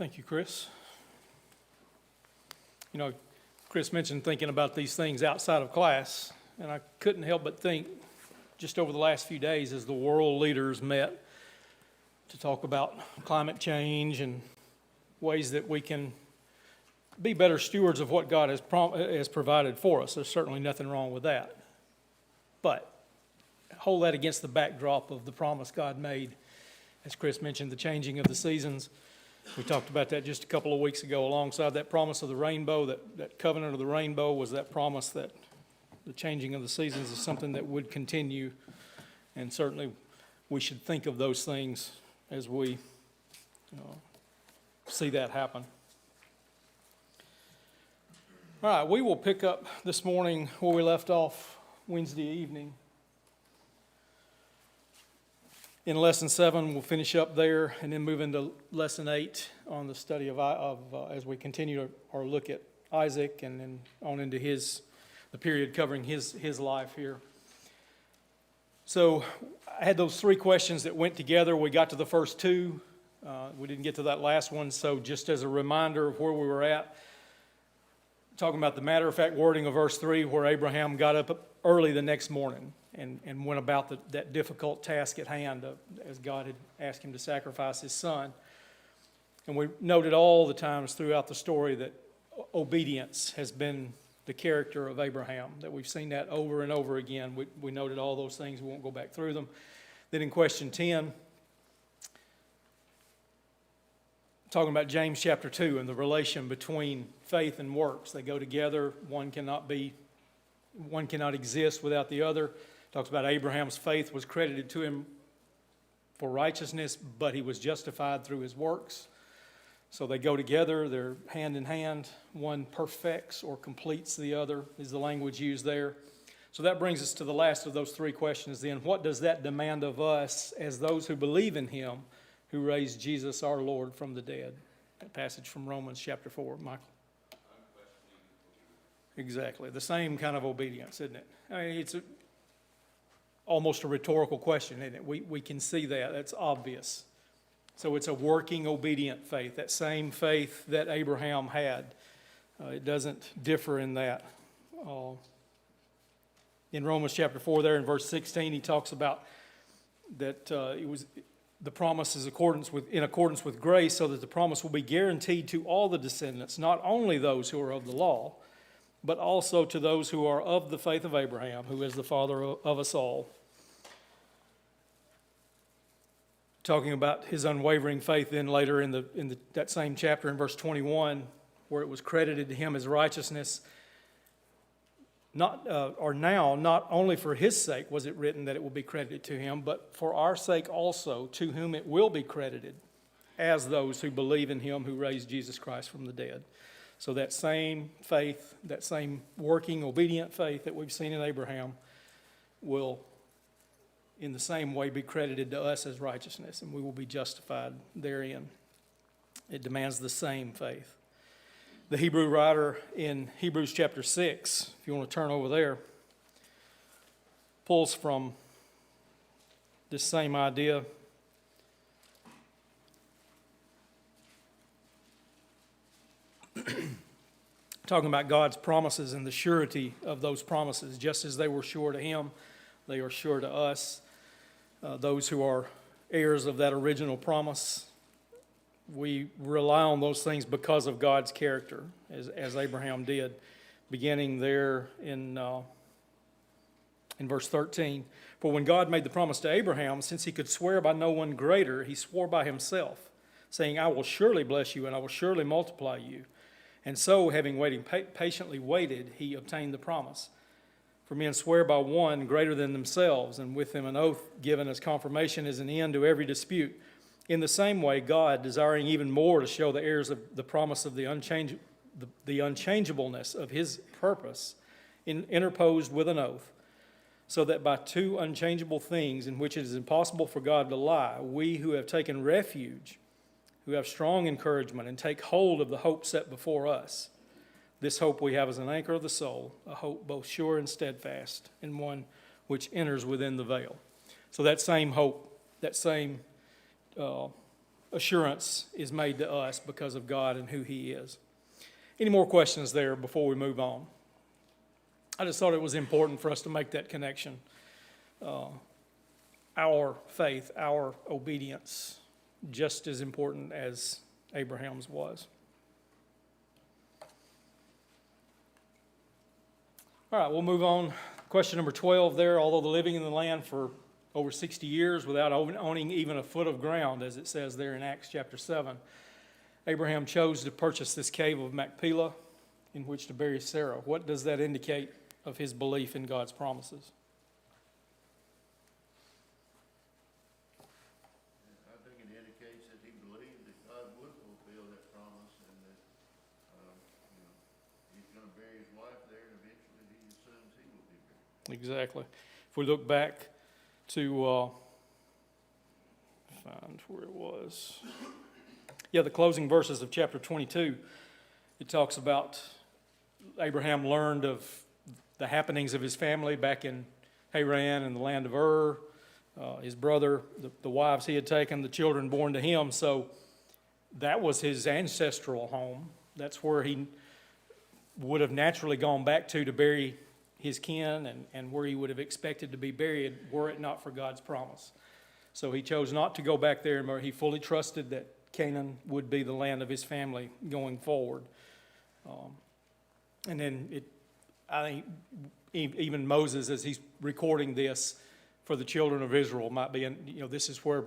Thank you, Chris. You know, Chris mentioned thinking about these things outside of class, and I couldn't help but think just over the last few days as the world leaders met to talk about climate change and ways that we can be better stewards of what God has provided for us. There's certainly nothing wrong with that. But hold that against the backdrop of the promise God made, as Chris mentioned, the changing of the seasons. We talked about that just a couple of weeks ago. Alongside that promise of the rainbow, that covenant of the rainbow, was that promise that the changing of the seasons is something that would continue. And certainly we should think of those things as we see that happen. All right, we will pick up this morning where we left off Wednesday evening. In Lesson 7, we'll finish up there and then move into Lesson 8 on the study of as we continue our look at Isaac and then on into the period covering his life here. So I had those three questions that went together. We got to the first two. We didn't get to that last one, so just as a reminder of where we were at, talking about the matter-of-fact wording of verse 3, where Abraham got up early the next morning and went about that difficult task at hand as God had asked him to sacrifice his son. And we noted all the times throughout the story that obedience has been the character of Abraham, that we've seen that over and over again. We noted all those things. We won't go back through them. Then in question 10, talking about James chapter 2 and the relation between faith and works. They go together. One cannot exist without the other. Talks about Abraham's faith was credited to him for righteousness, but he was justified through his works. So they go together. They're hand in hand. One perfects or completes the other is the language used there. So that brings us to the last of those three questions then. What does that demand of us as those who believe in him who raised Jesus our Lord from the dead? That passage from Romans chapter 4. Michael? Exactly. The same kind of obedience, isn't it? I mean, it's almost a rhetorical question, isn't it? We can see that. That's obvious. So it's a working, obedient faith, that same faith that Abraham had. It doesn't differ in that. In Romans chapter 4 there in verse 16, he talks about that the promise is in accordance with grace, so that the promise will be guaranteed to all the descendants, not only those who are of the law, but also to those who are of the faith of Abraham, who is the father of us all. Talking about his unwavering faith then later in that same chapter in verse 21, where it was credited to him as righteousness. Not only for his sake was it written that it will be credited to him, but for our sake also, to whom it will be credited as those who believe in him who raised Jesus Christ from the dead. So that same faith, that same working, obedient faith that we've seen in Abraham will in the same way be credited to us as righteousness, and we will be justified therein. It demands the same faith. The Hebrew writer in Hebrews chapter 6, if you want to turn over there, pulls from this same idea. Talking about God's promises and the surety of those promises. Just as they were sure to him, they are sure to us. Those who are heirs of that original promise, we rely on those things because of God's character, as Abraham did, beginning there in verse 13. For when God made the promise to Abraham, since he could swear by no one greater, he swore by himself, saying, I will surely bless you, and I will surely multiply you. And so, having patiently waited, he obtained the promise. For men swear by one greater than themselves, and with them an oath given as confirmation is an end to every dispute. In the same way, God, desiring even more to show the heirs of the promise of the unchangeableness of his purpose, interposed with an oath, so that by two unchangeable things in which it is impossible for God to lie, we who have taken refuge, who have strong encouragement, and take hold of the hope set before us. This hope we have as an anchor of the soul, a hope both sure and steadfast, and one which enters within the veil. So that same hope, that same assurance is made to us because of God and who He is. Any more questions there before we move on? I just thought it was important for us to make that connection. Our faith, our obedience, just as important as Abraham's was. All right, we'll move on. Question number 12 there. Although the living in the land for over 60 years without owning even a foot of ground, as it says there in Acts chapter 7, Abraham chose to purchase this cave of Machpelah in which to bury Sarah. What does that indicate of his belief in God's promises? I think it indicates that he believed that God would fulfill that promise and that he's going to bury his wife there and eventually he assumes he will be buried. Exactly. If we look back to find where it was. Yeah, the closing verses of chapter 22. It talks about Abraham learned of the happenings of his family back in Haran and the land of Ur, his brother, the wives he had taken, the children born to him. So that was his ancestral home. That's where he would have naturally gone back to bury his kin and where he would have expected to be buried were it not for God's promise. So he chose not to go back there, and he fully trusted that Canaan would be the land of his family going forward. And then I think even Moses, as he's recording this for the children of Israel, might be, this is where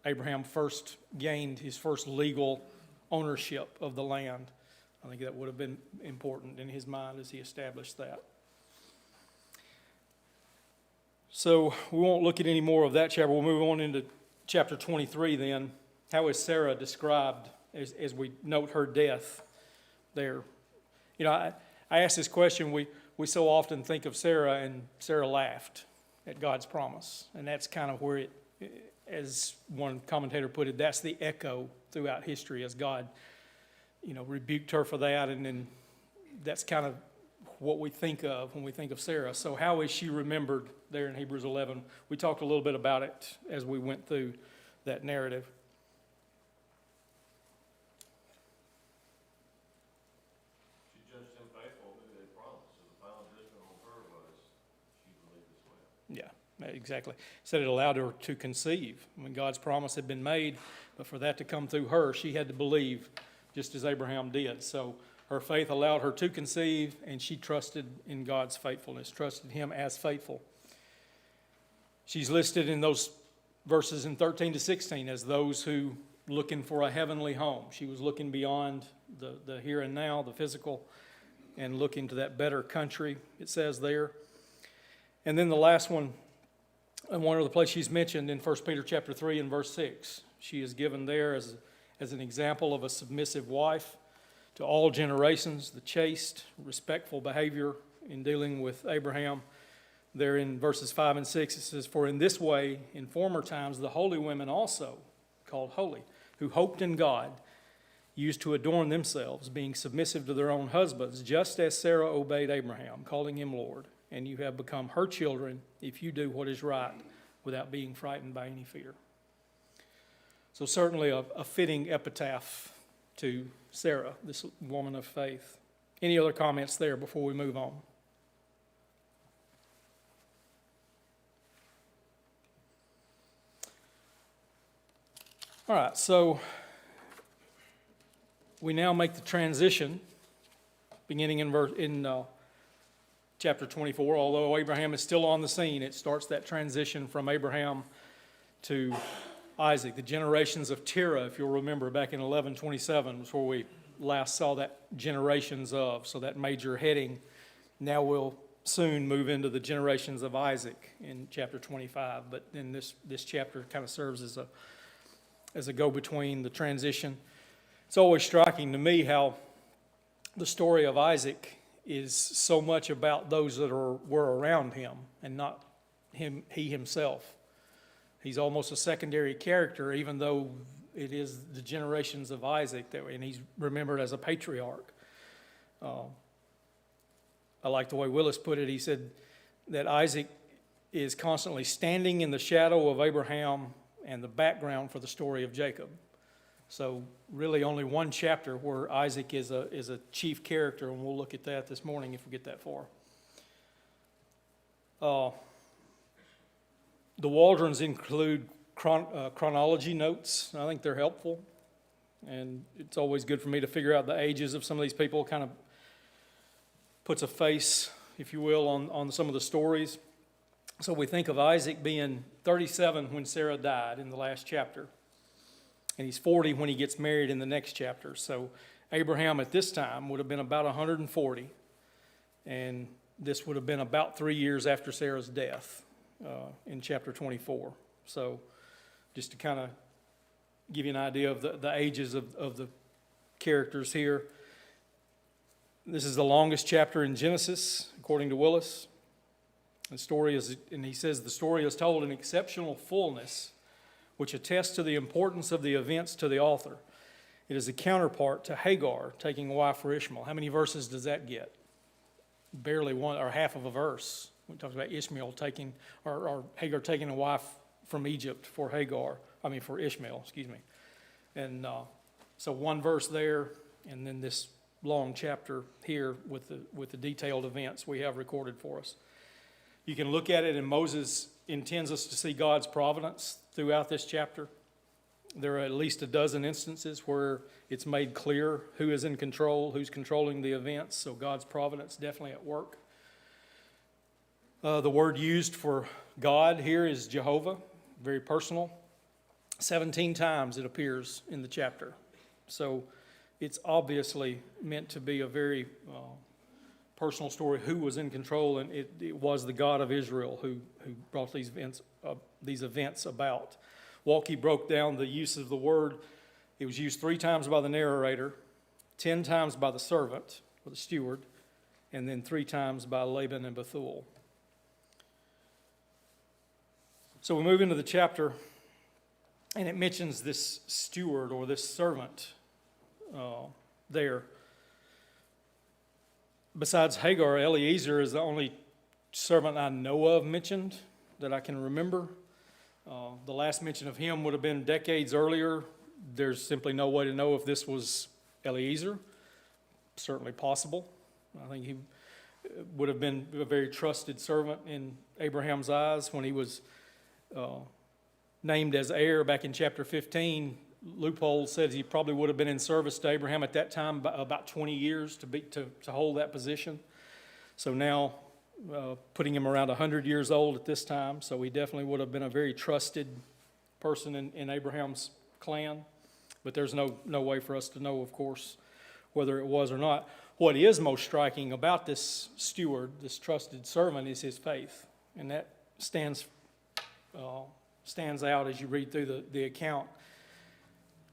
Abraham first gained his first legal ownership of the land. I think that would have been important in his mind as he established that. So we won't look at any more of that chapter. We'll move on into chapter 23 then. How is Sarah described as we note her death there? I ask this question. We so often think of Sarah, and Sarah laughed at God's promise. And that's kind of where as one commentator put it, that's the echo throughout history as God, rebuked her for that. And then that's kind of what we think of when we think of Sarah. So how is she remembered there in Hebrews 11? We talked a little bit about it as we went through that narrative. She judged him faithful who they promised. So the final judgment on her was she believed as well. Yeah, exactly. Said it allowed her to conceive. I mean, God's promise had been made, but for that to come through her, she had to believe just as Abraham did. So her faith allowed her to conceive, and she trusted in God's faithfulness, trusted Him as faithful. She's listed in those verses in 13 to 16 as those who looking for a heavenly home. She was looking beyond the here and now, the physical, and looking to that better country, it says there. And then the last one, and one other place she's mentioned in 1 Peter chapter 3 and verse 6. She is given there as an example of a submissive wife to all generations, the chaste, respectful behavior in dealing with Abraham. There in verses 5 and 6, it says, "For in this way, in former times, the holy women also, called holy, who hoped in God, used to adorn themselves, being submissive to their own husbands, just as Sarah obeyed Abraham, calling him Lord. And you have become her children if you do what is right without being frightened by any fear." So certainly a fitting epitaph to Sarah, this woman of faith. Any other comments there before we move on? All right, so we now make the transition, beginning in chapter 24. Although Abraham is still on the scene, it starts that transition from Abraham to Isaac. The generations of Terah, if you'll remember, back in 1127 was where we last saw that generations of. So that major heading now will soon move into the generations of Isaac in chapter 25. But then this chapter kind of serves as a go-between, the transition. It's always striking to me how the story of Isaac is so much about those that were around him and not he himself. He's almost a secondary character, even though it is the generations of Isaac, and he's remembered as a patriarch. I like the way Willis put it. He said that Isaac is constantly standing in the shadow of Abraham and the background for the story of Jacob. So really only one chapter where Isaac is a chief character, and we'll look at that this morning if we get that far. The Waldrons include chronology notes. I think they're helpful, and it's always good for me to figure out the ages of some of these people. Kind of puts a face, if you will, on some of the stories. So we think of Isaac being 37 when Sarah died in the last chapter, and he's 40 when he gets married in the next chapter. So Abraham at this time would have been about 140, and this would have been about 3 years after Sarah's death in chapter 24. So just to kind of give you an idea of the ages of the characters here. This is the longest chapter in Genesis, according to Willis. The story is, and he says, the story is told in exceptional fullness, which attests to the importance of the events to the author. It is a counterpart to Hagar taking a wife for Ishmael. How many verses does that get? Barely one, or half of a verse. When it talks about Ishmael taking, or Hagar taking a wife from Egypt for Ishmael, excuse me. And so one verse there, and then this long chapter here with the detailed events we have recorded for us. You can look at it, and Moses intends us to see God's providence throughout this chapter. There are at least a dozen instances where it's made clear who is in control, who's controlling the events, so God's providence definitely at work. The word used for God here is Jehovah, very personal. 17 times it appears in the chapter. So it's obviously meant to be a very personal story, who was in control, and it was the God of Israel who brought these events about. Walkie broke down the use of the word. It was used 3 times by the narrator, 10 times by the servant, or the steward, and then 3 times by Laban and Bethuel. So we move into the chapter, and it mentions this steward or this servant there. Besides Hagar, Eliezer is the only servant I know of mentioned that I can remember. The last mention of him would have been decades earlier. There's simply no way to know if this was Eliezer. Certainly possible. I think he would have been a very trusted servant in Abraham's eyes when he was named as heir back in chapter 15. Loophole says he probably would have been in service to Abraham at that time about 20 years to hold that position. So now putting him around 100 years old at this time, so he definitely would have been a very trusted person in Abraham's clan. But there's no way for us to know, of course, whether it was or not. What is most striking about this steward, this trusted servant, is his faith, and that stands out as you read through the account.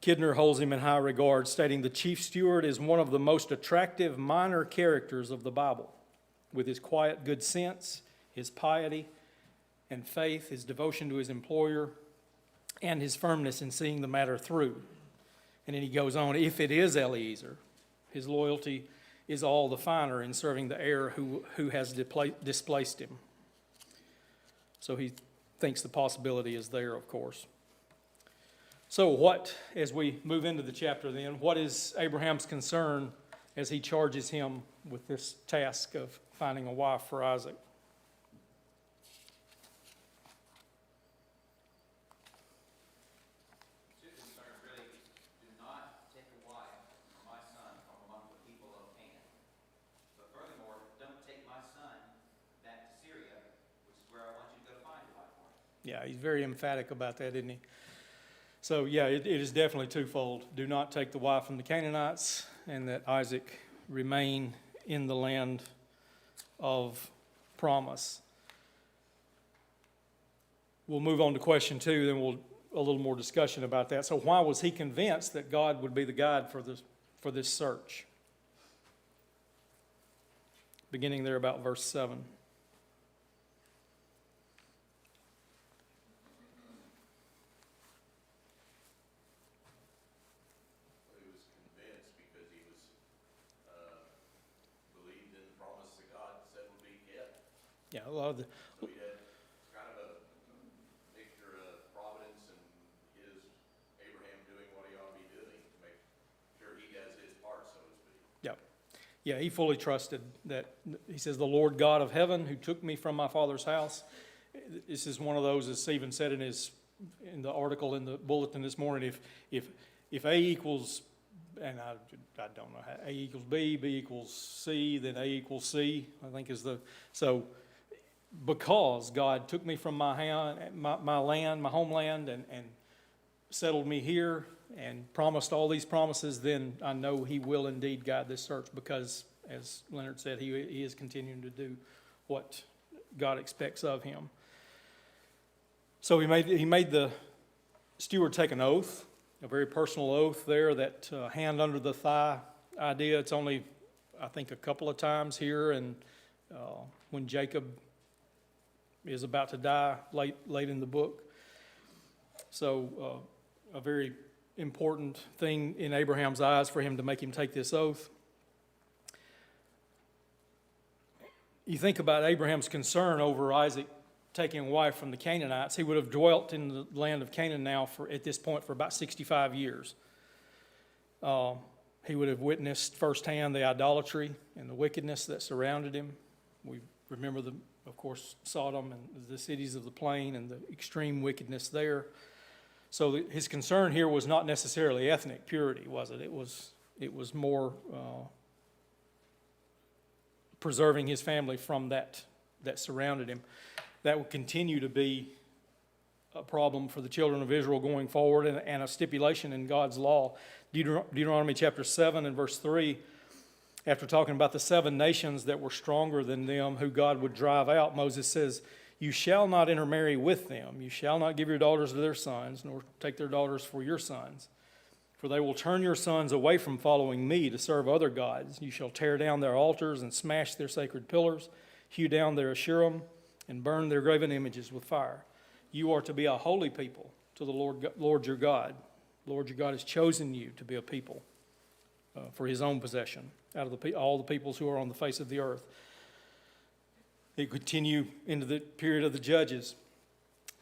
Kidner holds him in high regard, stating the chief steward is one of the most attractive minor characters of the Bible, with his quiet good sense, his piety and faith, his devotion to his employer, and his firmness in seeing the matter through. And then he goes on, if it is Eliezer, his loyalty is all the finer in serving the heir who has displaced him. So he thinks the possibility is there, of course. So as we move into the chapter then, what is Abraham's concern as he charges him with this task of finding a wife for Isaac? Two concerns really: do not take a wife for my son from among the people of Canaan. But furthermore, don't take my son back to Syria, which is where I want you to go find a wife for him. Yeah, he's very emphatic about that, isn't he? So yeah, it is definitely twofold. Do not take the wife from the Canaanites, and that Isaac remain in the land of promise. We'll move on to question 2, then a little more discussion about that. So why was he convinced that God would be the guide for this search? Beginning there about verse 7. Yeah, a lot of the. So he had kind of a mixture of providence and Abraham doing what he ought to be doing. Yeah, he fully trusted that. He says, the Lord God of heaven who took me from my father's house. This is one of those, as Stephen said in the article in the bulletin this morning, if A equals, and I don't know how, A equals B, B equals C, then A equals C, I think so because God took me from my land, my homeland, and settled me here and promised all these promises, then I know he will indeed guide this search because, as Leonard said, he is continuing to do what God expects of him. So he made the steward take an oath, a very personal oath there, that hand under the thigh idea. It's only, I think, a couple of times here, and when Jacob is about to die late in the book. So a very important thing in Abraham's eyes for him to make him take this oath. You think about Abraham's concern over Isaac taking a wife from the Canaanites. He would have dwelt in the land of Canaan now at this point for about 65 years. He would have witnessed firsthand the idolatry and the wickedness that surrounded him. We remember, of course, Sodom and the cities of the plain and the extreme wickedness there. So his concern here was not necessarily ethnic purity, was it? It was more preserving his family from that surrounded him. That would continue to be a problem for the children of Israel going forward, and a stipulation in God's law. Deuteronomy chapter 7 and verse 3, after talking about the 7 nations that were stronger than them, who God would drive out, Moses says, "You shall not intermarry with them. You shall not give your daughters to their sons, nor take their daughters for your sons. For they will turn your sons away from following me to serve other gods. You shall tear down their altars and smash their sacred pillars, hew down their Asherim, and burn their graven images with fire. You are to be a holy people to the Lord your God. The Lord your God has chosen you to be a people for his own possession out of all the peoples who are on the face of the earth." It continue into the period of the Judges.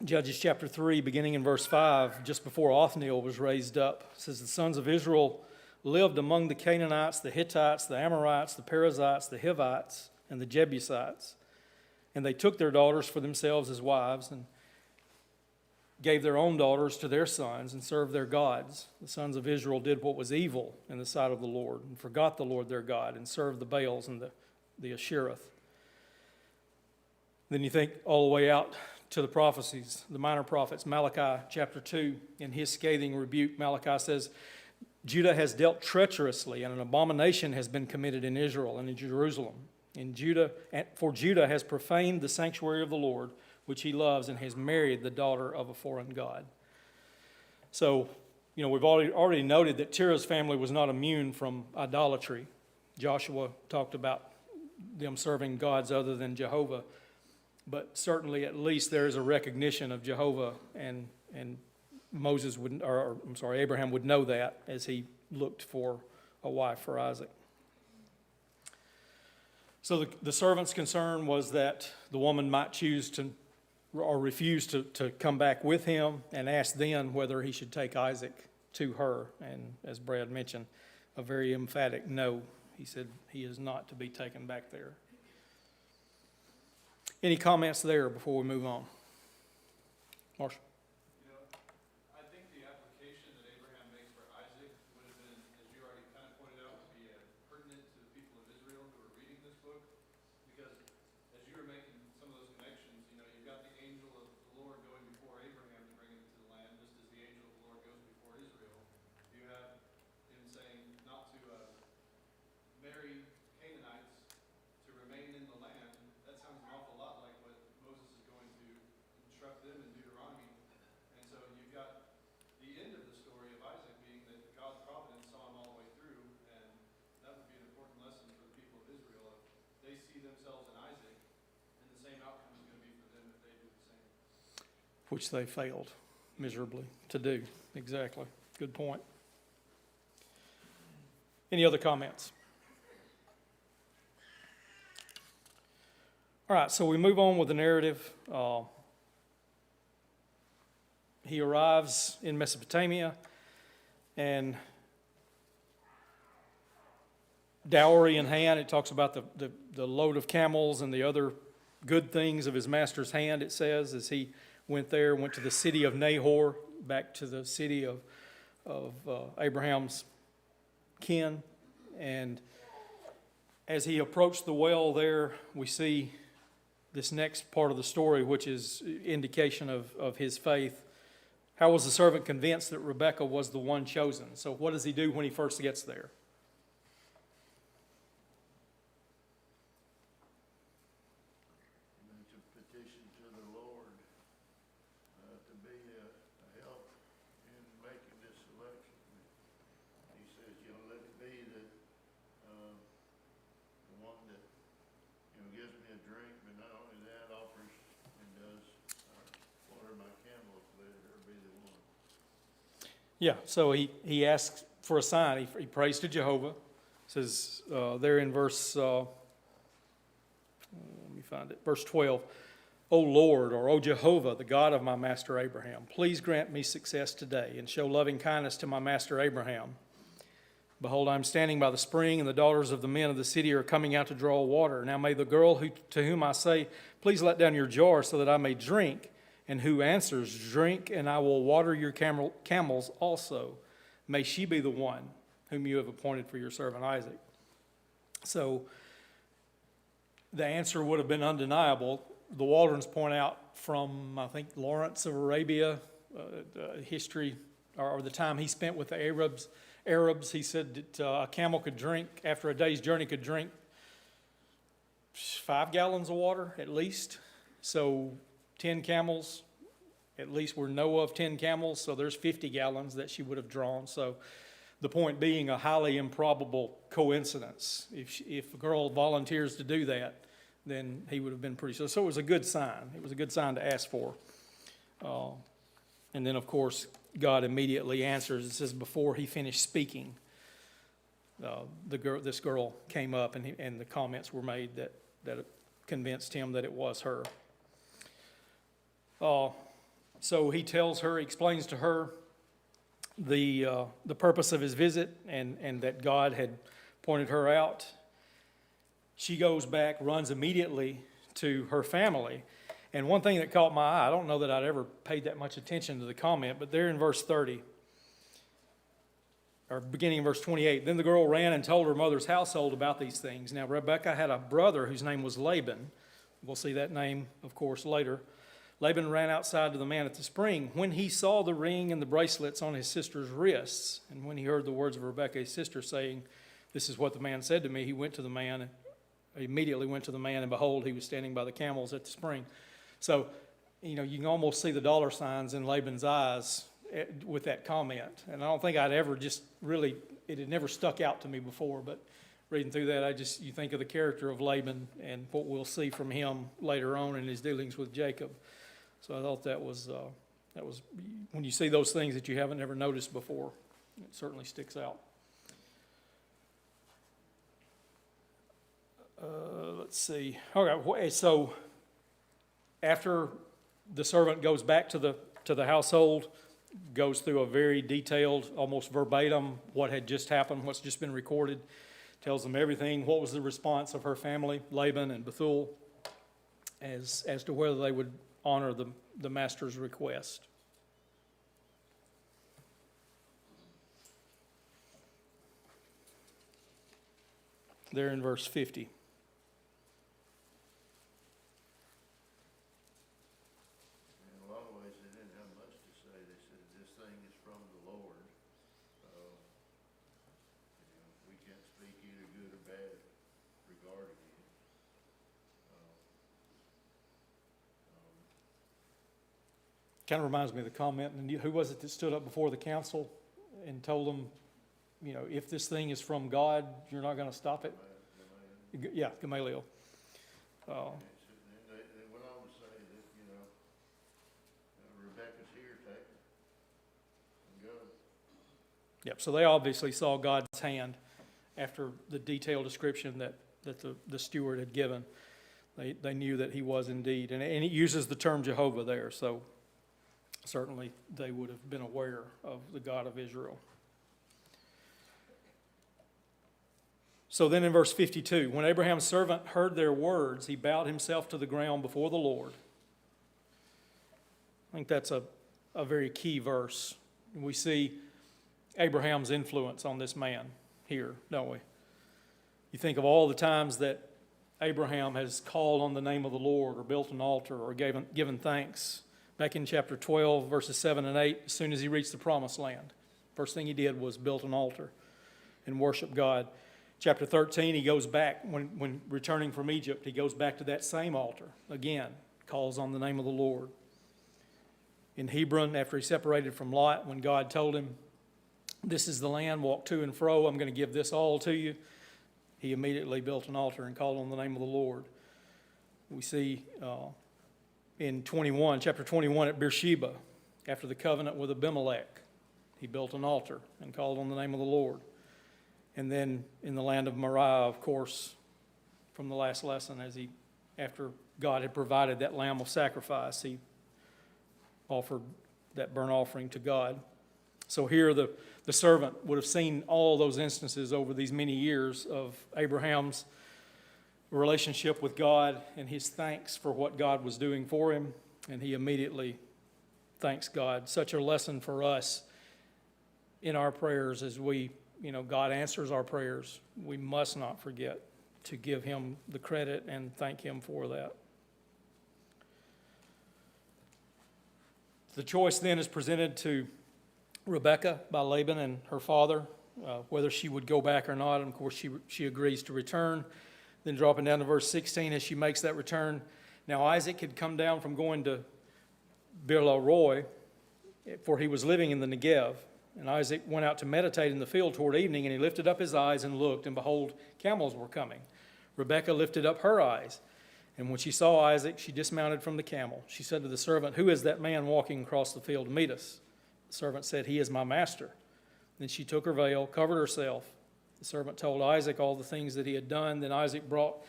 Judges chapter 3, beginning in verse 5, just before Othniel was raised up, it says, "The sons of Israel lived among the Canaanites, the Hittites, the Amorites, the Perizzites, the Hivites, and the Jebusites. And they took their daughters for themselves as wives, and gave their own daughters to their sons, and served their gods. The sons of Israel did what was evil in the sight of the Lord, and forgot the Lord their God, and served the Baals and the Ashereth." Then you think all the way out to the prophecies, the minor prophets. Malachi chapter 2, in his scathing rebuke, Malachi says, "Judah has dealt treacherously, and an abomination has been committed in Israel and in Jerusalem. For Judah has profaned the sanctuary of the Lord, which he loves, and has married the daughter of a foreign god." So, we've already noted that Terah's family was not immune from idolatry. Joshua talked about them serving gods other than Jehovah. But certainly, at least, there is a recognition of Jehovah, and Abraham would know that as he looked for a wife for Isaac. So the servant's concern was that the woman might choose to, or refuse to come back with him, and ask then whether he should take Isaac to her. And as Brad mentioned, a very emphatic no. He said he is not to be taken back there. Any comments there before we move on? Marshall? I think the application that Abraham makes for Isaac would have been, as you already kind of pointed out, would be pertinent to the people of Israel who are reading this book, because as you were making some of those connections, you've got the angel of the Lord going before Abraham to bring him to the land, just as the angel of the Lord goes before Israel. You have him saying not to marry Canaanites, to remain in the land. That sounds an awful lot like what Moses is going to instruct them in Deuteronomy. And so you've got the end of the story of Isaac being that God's providence saw him all the way through, and that would be an important lesson for the people of Israel. If they see themselves in Isaac, and the same outcome is going to be for them if they do the same. Which they failed miserably to do. Exactly. Good point. Any other comments? All right, so we move on with the narrative. He arrives in Mesopotamia, and dowry in hand. It talks about the load of camels and the other good things of his master's hand, it says, as he went to the city of Nahor, back to the city of Abraham's kin. And as he approached the well there, we see this next part of the story, which is indication of his faith. How was the servant convinced that Rebekah was the one chosen? So what does he do when he first gets there? And to petition to the Lord to be a help in making this selection. He says, let it be that the one that gives me a drink, but not only that, offers and does water my camels, let her be the one. Yeah, so he asks for a sign. He prays to Jehovah. It says there in verse, let me find it, verse 12, O Lord, or O Jehovah, the God of my master Abraham, please grant me success today and show loving kindness to my master Abraham. Behold, I am standing by the spring, and the daughters of the men of the city are coming out to draw water. Now may the girl to whom I say, please let down your jar so that I may drink, and who answers, drink, and I will water your camels also. May she be the one whom you have appointed for your servant Isaac. So the answer would have been undeniable. The Waldrons point out from, I think, Lawrence of Arabia, history, or the time he spent with the Arabs, he said that a camel could drink, after a day's journey, could drink 5 gallons of water at least. So 10 camels, at least we know of 10 camels, so there's 50 gallons that she would have drawn. So the point being a highly improbable coincidence. If a girl volunteers to do that, then he would have been pretty sure. So it was a good sign. It was a good sign to ask for. And then, of course, God immediately answers. It says before he finished speaking, this girl came up, and the comments were made that convinced him that it was her. So he tells her, explains to her the purpose of his visit and that God had pointed her out. She goes back, runs immediately to her family. And one thing that caught my eye, I don't know that I'd ever paid that much attention to the comment, but there in verse 30, or beginning in verse 28, then the girl ran and told her mother's household about these things. Now Rebekah had a brother whose name was Laban. We'll see that name, of course, later. Laban ran outside to the man at the spring. When he saw the ring and the bracelets on his sister's wrists, and when he heard the words of Rebekah, his sister, saying, this is what the man said to me, he immediately went to the man, and behold, he was standing by the camels at the spring. So, you can almost see the dollar signs in Laban's eyes with that comment. And I don't think I'd ever it had never stuck out to me before, but reading through that, you think of the character of Laban and what we'll see from him later on in his dealings with Jacob. So I thought that was when you see those things that you haven't ever noticed before, it certainly sticks out. Let's see. Okay, so after the servant goes back to the household, goes through a very detailed, almost verbatim, what had just happened, what's just been recorded, tells them everything. What was the response of her family, Laban and Bethuel, as to whether they would honor the master's request. There in verse 50. Kind of reminds me of the comment, and who was it that stood up before the council and told them, if this thing is from God, you're not going to stop it? Yeah, Gamaliel. They went on to say that, Rebecca's here, take her and go. Yep, so they obviously saw God's hand after the detailed description that the steward had given. They knew that he was indeed, and it uses the term Jehovah there, so certainly they would have been aware of the God of Israel. So then in verse 52, when Abraham's servant heard their words, he bowed himself to the ground before the Lord. I think that's a very key verse. We see Abraham's influence on this man here, don't we? You think of all the times that Abraham has called on the name of the Lord or built an altar or given thanks. Back in chapter 12, verses 7 and 8, as soon as he reached the promised land, first thing he did was built an altar and worship God. Chapter 13, he goes back, when returning from Egypt, he goes back to that same altar. Again, calls on the name of the Lord. In Hebron, after he separated from Lot, when God told him, this is the land, walk to and fro, I'm going to give this all to you, he immediately built an altar and called on the name of the Lord. We see in chapter 21 at Beersheba, after the covenant with Abimelech, he built an altar and called on the name of the Lord. And then in the land of Moriah, of course, from the last lesson, after God had provided that lamb of sacrifice, he offered that burnt offering to God. So here the servant would have seen all those instances over these many years of Abraham's relationship with God and his thanks for what God was doing for him, and he immediately thanks God. Such a lesson for us in our prayers as God answers our prayers. We must not forget to give him the credit and thank him for that. The choice then is presented to Rebekah by Laban and her father, whether she would go back or not. And of course, she agrees to return. Then dropping down to verse 16, as she makes that return. Now Isaac had come down from going to Beer-lahai, for he was living in the Negev. And Isaac went out to meditate in the field toward evening, and he lifted up his eyes and looked, and behold, camels were coming. Rebekah lifted up her eyes, and when she saw Isaac, she dismounted from the camel. She said to the servant, "Who is that man walking across the field to meet us?" The servant said, "He is my master." Then she took her veil, covered herself. The servant told Isaac all the things that he had done. Then Isaac brought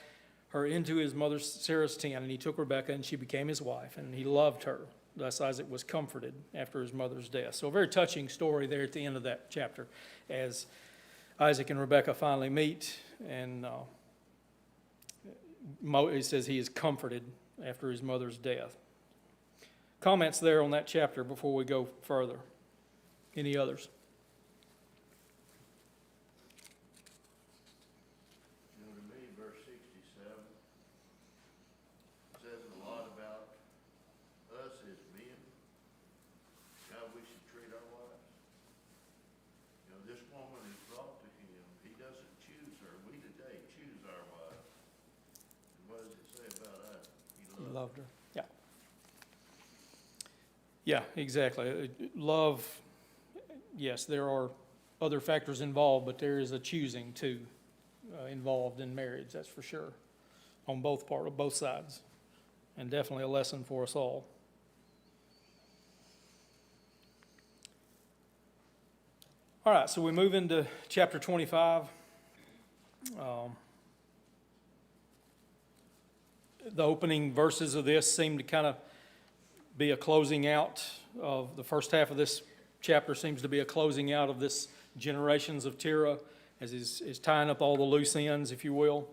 her into his mother Sarah's tent, and he took Rebekah, and she became his wife, and he loved her. Thus Isaac was comforted after his mother's death. So a very touching story there at the end of that chapter as Isaac and Rebekah finally meet, and it says he is comforted after his mother's death. Comments there on that chapter before we go further? Any others? To me, verse 67 says a lot about us as men, how we should treat our wives. This woman is brought to him. He doesn't choose her. We today choose our wives. And what does it say about us? He loved her. Loved her. Yeah. Yeah, exactly. Love, yes, there are other factors involved, but there is a choosing too involved in marriage, that's for sure, on both sides, and definitely a lesson for us all. All right, so we move into chapter 25. The opening verses of this seem to kind of be a closing out of the first half of this chapter, seems to be a closing out of this generations of Terah, as is tying up all the loose ends, if you will.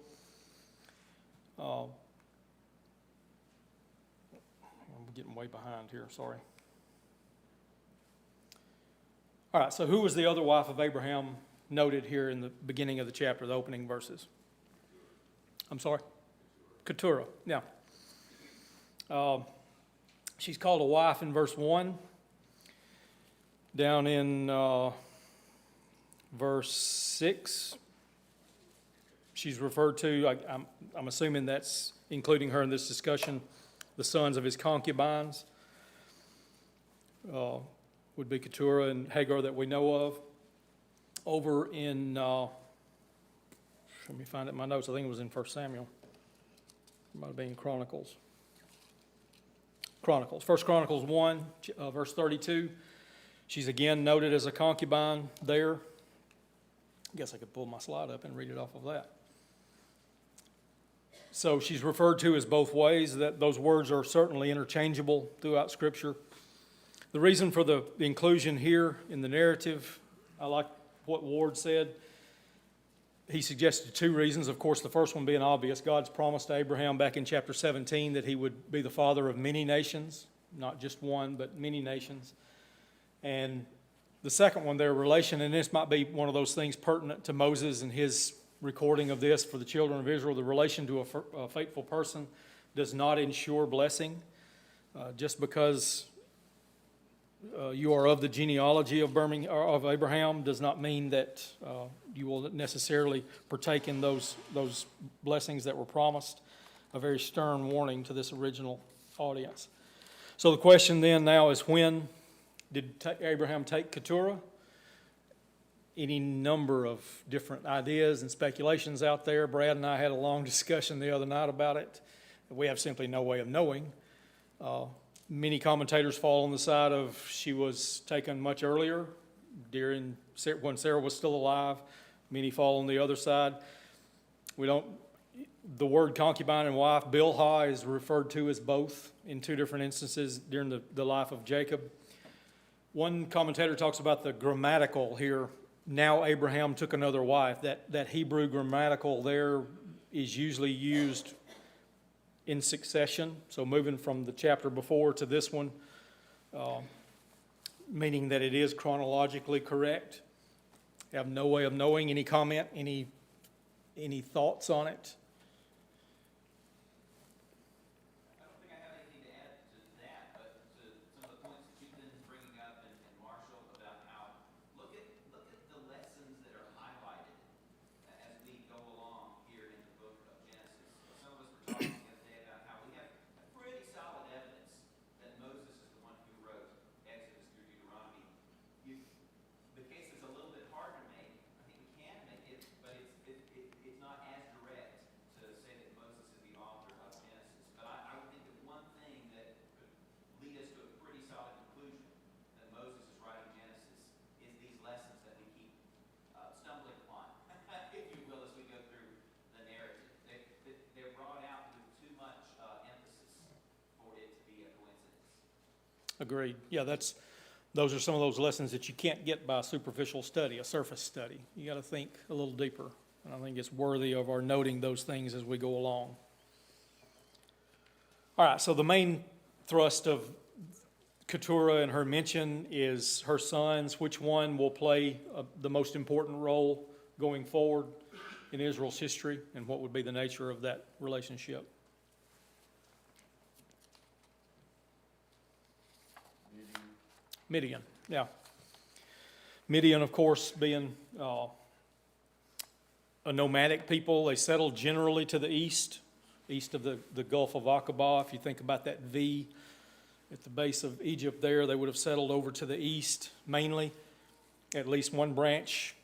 I'm getting way behind here, sorry. All right, so who was the other wife of Abraham noted here in the beginning of the chapter, the opening verses? I'm sorry? Keturah, yeah. She's called a wife in verse 1. Down in verse 6, she's referred to, I'm assuming that's including her in this discussion, the sons of his concubines would be Keturah and Hagar that we know of. Over in, let me find it in my notes, I think it was in 1 Samuel. It might have been Chronicles. 1 Chronicles 1, verse 32. She's again noted as a concubine there. I guess I could pull my slide up and read it off of that. So she's referred to as both ways. That those words are certainly interchangeable throughout Scripture. The reason for the inclusion here in the narrative, I like what Ward said. He suggested two reasons. Of course, the first one being obvious. God's promised to Abraham back in chapter 17 that he would be the father of many nations, not just one, but many nations. And the second one, their relation, and this might be one of those things pertinent to Moses and his recording of this for the children of Israel, the relation to a faithful person does not ensure blessing. Just because you are of the genealogy of Abraham does not mean that you will necessarily partake in those blessings that were promised. A very stern warning to this original audience. So the question then now is, when did Abraham take Keturah? Any number of different ideas and speculations out there. Brad and I had a long discussion the other night about it. We have simply no way of knowing. Many commentators fall on the side of she was taken much earlier, when Sarah was still alive. Many fall on the other side. The word concubine and wife, Bilhah, is referred to as both in two different instances during the life of Jacob. One commentator talks about the grammatical here. Now Abraham took another wife. That Hebrew grammatical there is usually used in succession, so moving from the chapter before to this one, meaning that it is chronologically correct. I have no way of knowing. Any comment, any thoughts on it? I don't think I have anything to add to that, but to some of the points that you've been bringing up and Marshall about how, look at the lessons that are highlighted as we go along here in the book of Genesis. Some of us were talking the other day about how we have pretty solid evidence that Moses is the one who wrote Exodus through Deuteronomy. The case is a little bit hard to make. I think we can make it, but it's not as direct to say that Moses is the author of Genesis. But I would think that one thing that could lead us to a pretty solid conclusion that Moses is writing Genesis is these lessons that we keep stumbling upon, if you will, as we go through the narrative. They're brought out with too much emphasis for it to be a coincidence. Agreed. Yeah, those are some of those lessons that you can't get by a superficial study, a surface study. You got to think a little deeper. And I think it's worthy of our noting those things as we go along. All right, so the main thrust of Keturah and her mention is her sons. Which one will play the most important role going forward in Israel's history, and what would be the nature of that relationship? Midian, yeah. Midian, of course, being a nomadic people. They settled generally to the east of the Gulf of Aqaba. If you think about that V at the base of Egypt there, they would have settled over to the east mainly. At least one branch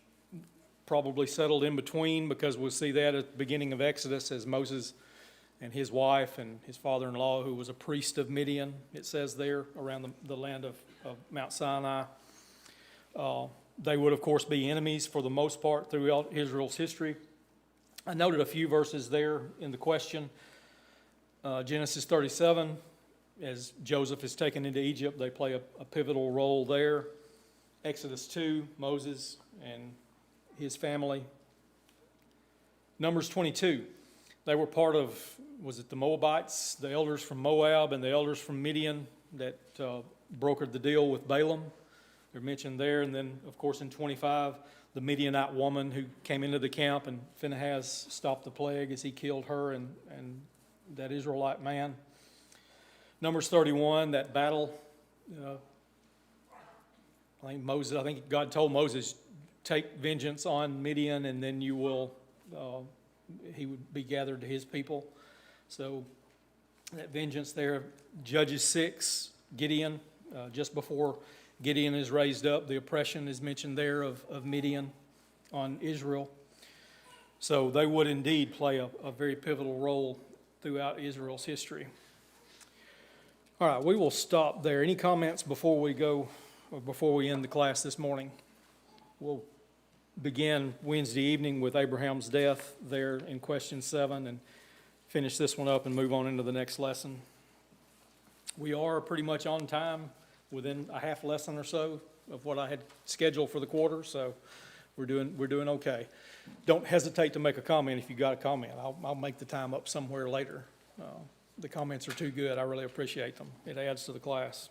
probably settled in between, because we'll see that at the beginning of Exodus as Moses and his wife and his father-in-law, who was a priest of Midian, it says there, around the land of Mount Sinai. They would, of course, be enemies for the most part throughout Israel's history. I noted a few verses there in the question. Genesis 37, as Joseph is taken into Egypt, they play a pivotal role there. Exodus 2, Moses and his family. Numbers 22, they were part of, was it the Moabites, the elders from Moab and the elders from Midian that brokered the deal with Balaam. They're mentioned there. And then, of course, in 25, the Midianite woman who came into the camp, and Phinehas stopped the plague as he killed her and that Israelite man. Numbers 31, that battle, I think God told Moses, take vengeance on Midian, and then you will, he would be gathered to his people. So that vengeance there. Judges 6, Gideon, just before Gideon is raised up, the oppression is mentioned there of Midian on Israel. So they would indeed play a very pivotal role throughout Israel's history. All right, we will stop there. Any comments before we go, or before we end the class this morning? We'll begin Wednesday evening with Abraham's death there in question 7 and finish this one up and move on into the next lesson. We are pretty much on time, within a half lesson or so of what I had scheduled for the quarter, so We're doing okay. Don't hesitate to make a comment if you got a comment. I'll make the time up somewhere later. The comments are too good. I really appreciate them. It adds to the class.